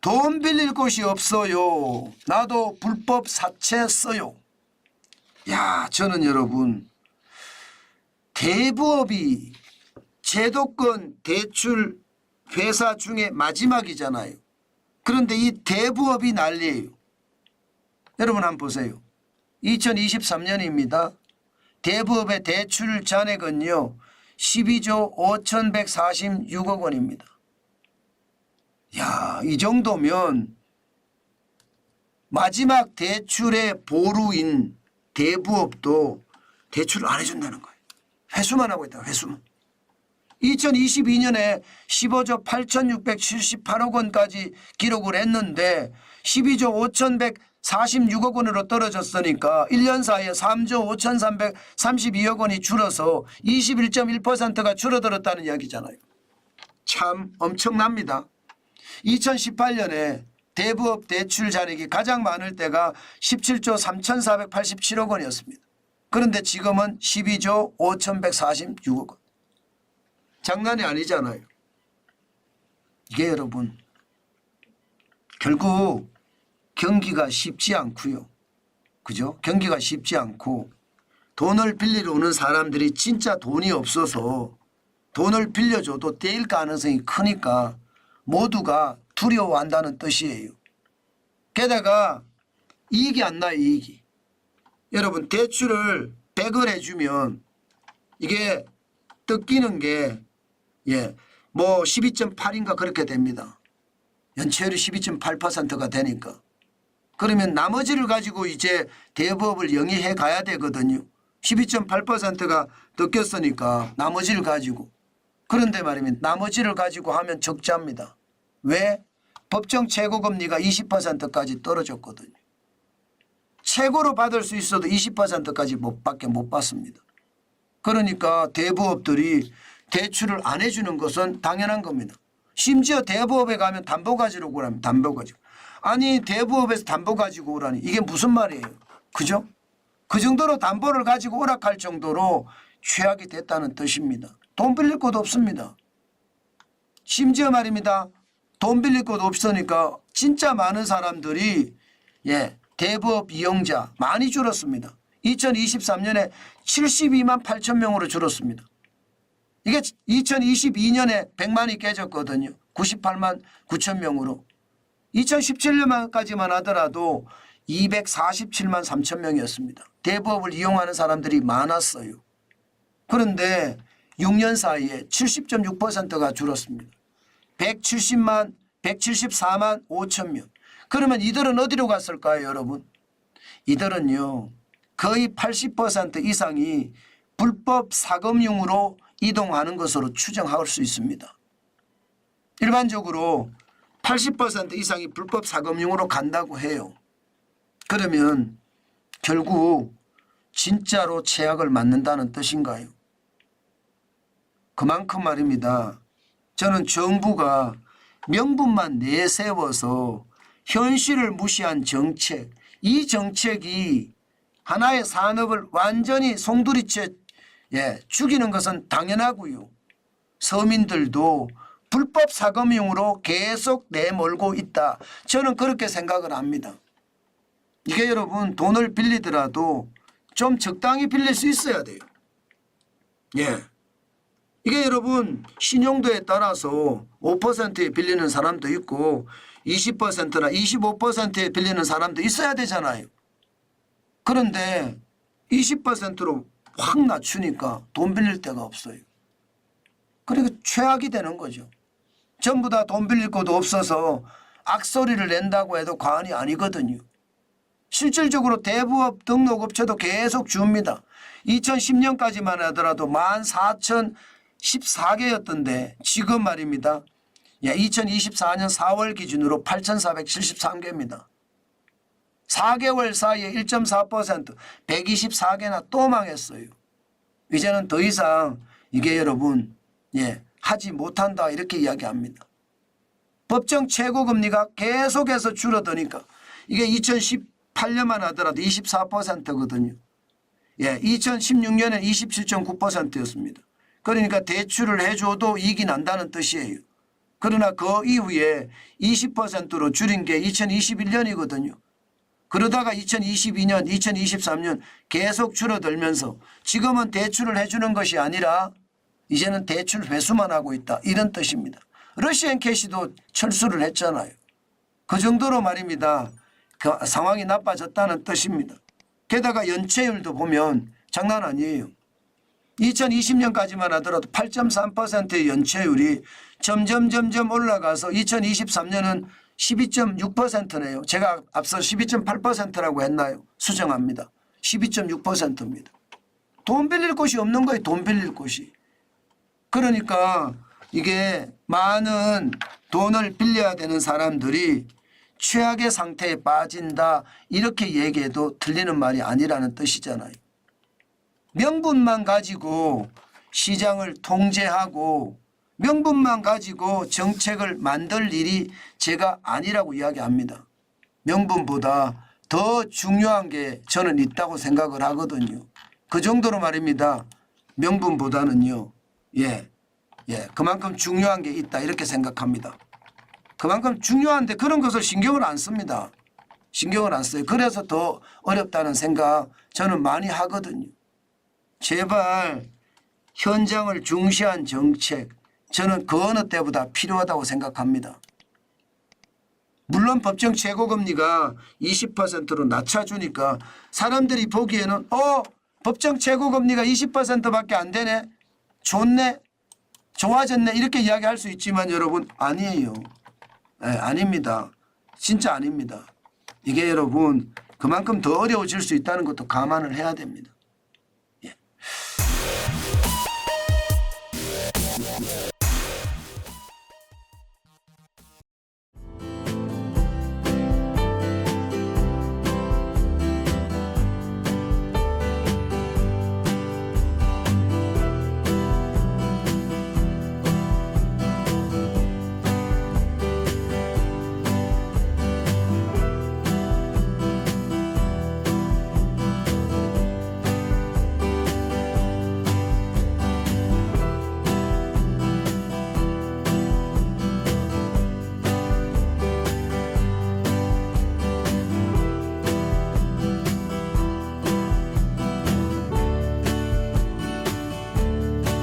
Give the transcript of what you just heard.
돈 빌릴 곳이 없어요. 나도 불법 사채 써요. 야, 저는 여러분 대부업이 제도권 대출 회사 중에 마지막이잖아요. 그런데 이 대부업이 난리예요. 여러분 한번 보세요. 2023년입니다. 대부업의 대출 잔액은요 12조 5,146억 원입니다. 야, 이 정도면 마지막 대출의 보루인 대부업도 대출을 안 해준다는 거예요. 회수만 하고 있다. 회수만. 2022년에 15조 8,678억 원까지 기록을 했는데 12조 5,146억 원으로 떨어졌으니까 1년 사이에 3조 5,332억 원이 줄어서 21.1%가 줄어들었다는 이야기잖아요. 참 엄청납니다. 2018년에 대부업 대출 잔액이 가장 많을 때가 17조 3,487억 원이었습니다. 그런데 지금은 12조 5,146억 원. 장난이 아니잖아요. 이게 여러분 결국 경기가 쉽지 않고요. 그죠? 경기가 쉽지 않고 돈을 빌리러 오는 사람들이 진짜 돈이 없어서 돈을 빌려줘도 떼일 가능성이 크니까 모두가 두려워한다는 뜻이에요. 게다가 이익이 안 나요. 이익이. 여러분 대출을 100을 해주면 이게 뜯기는 게 뭐 12.8인가 그렇게 됩니다. 연체율이 12.8%가 되니까. 그러면 나머지를 가지고 이제 대부업을 영위해 가야 되거든요. 12.8%가 뜯겼으니까 나머지를 가지고. 그런데 말이면 나머지를 가지고 하면 적자입니다. 왜? 법정 최고금리가 20%까지 떨어졌거든요. 최고로 받을 수 있어도 20%까지 밖에 못 받습니다. 그러니까 대부업들이 대출을 안 해주는 것은 당연한 겁니다. 심지어 대부업에 가면 담보 가지러 오라면 담보 가지고. 아니 대부업에서 담보 가지고 오라니 이게 무슨 말이에요. 그죠? 그 정도로 담보를 가지고 오락할 정도로 최악이 됐다는 뜻입니다. 돈 빌릴 곳 없습니다. 심지어 말입니다. 돈 빌릴 곳 없으니까 진짜 많은 사람들이 대부업 이용자 많이 줄었습니다. 2023년에 72만 8천 명으로 줄었습니다. 이게 2022년에 100만이 깨졌거든요. 98만 9천 명으로. 2017년까지만 하더라도 247만 3천 명이었습니다. 대부업을 이용하는 사람들이 많았어요. 그런데 6년 사이에 70.6%가 줄었습니다. 174만 5천 명. 그러면 이들은 어디로 갔을까요, 여러분? 이들은요 거의 80% 이상이 불법 사금융으로 이동하는 것으로 추정할 수 있습니다. 일반적으로 80% 이상이 불법 사금융으로 간다고 해요. 그러면 결국 진짜로 최악을 맞는다는 뜻인가요? 그만큼 말입니다. 저는 정부가 명분만 내세워서 현실을 무시한 정책, 이 정책이 하나의 산업을 완전히 송두리째 죽이는 것은 당연하고요. 서민들도 불법 사금융으로 계속 내몰고 있다. 저는 그렇게 생각을 합니다. 이게 여러분 돈을 빌리더라도 좀 적당히 빌릴 수 있어야 돼요. 이게 여러분 신용도에 따라서 5%에 빌리는 사람도 있고 20%나 25%에 빌리는 사람도 있어야 되잖아요. 그런데 20%로 확 낮추니까 돈 빌릴 데가 없어요. 그러니까 최악이 되는 거죠. 전부 다 돈 빌릴 것도 없어서 악소리를 낸다고 해도 과언이 아니거든요. 실질적으로 대부업 등록업체도 계속 줍니다. 2010년까지만 하더라도 14,014개였던데 지금 말입니다. 2024년 4월 기준으로 8,473개입니다. 4개월 사이에 1.4% 124개나 또 망했어요. 이제는 더 이상 이게 여러분 하지 못한다 이렇게 이야기합니다. 법정 최고금리가 계속해서 줄어드니까 이게 2018년만 하더라도 24%거든요. 2016년엔 27.9%였습니다. 그러니까 대출을 해줘도 이익이 난다는 뜻이에요. 그러나 그 이후에 20%로 줄인 게 2021년이거든요. 그러다가 2022년, 2023년 계속 줄어들면서 지금은 대출을 해주는 것이 아니라 이제는 대출 회수만 하고 있다. 이런 뜻입니다. 러시안 캐시도 철수를 했잖아요. 그 정도로 말입니다. 그 상황이 나빠졌다는 뜻입니다. 게다가 연체율도 보면 장난 아니에요. 2020년까지만 하더라도 8.3%의 연체율이 점점 올라가서 2023년은 12.6%네요. 제가 앞서 12.8%라고 했나요? 수정합니다. 12.6%입니다. 돈 빌릴 곳이 없는 거예요. 돈 빌릴 곳이. 그러니까 이게 많은 돈을 빌려야 되는 사람들이 최악의 상태에 빠진다 이렇게 얘기해도 틀리는 말이 아니라는 뜻이잖아요. 명분만 가지고 시장을 통제하고 명분만 가지고 정책을 만들 일이 제가 아니라고 이야기합니다. 명분보다 더 중요한 게 저는 있다고 생각을 하거든요. 그 정도로 말입니다. 명분보다는요. 그만큼 중요한 게 있다 이렇게 생각합니다. 그만큼 중요한데 그런 것을 신경을 안 씁니다. 신경을 안 써요. 그래서 더 어렵다는 생각 저는 많이 하거든요. 제발 현장을 중시한 정책 저는 그 어느 때보다 필요하다고 생각합니다. 물론 법정 최고금리가 20%로 낮춰주니까 사람들이 보기에는 법정 최고금리가 20%밖에 안 되네. 좋네. 좋아졌네. 이렇게 이야기할 수 있지만 여러분 아니에요. 아닙니다. 진짜 아닙니다. 이게 여러분 그만큼 더 어려워질 수 있다는 것도 감안을 해야 됩니다.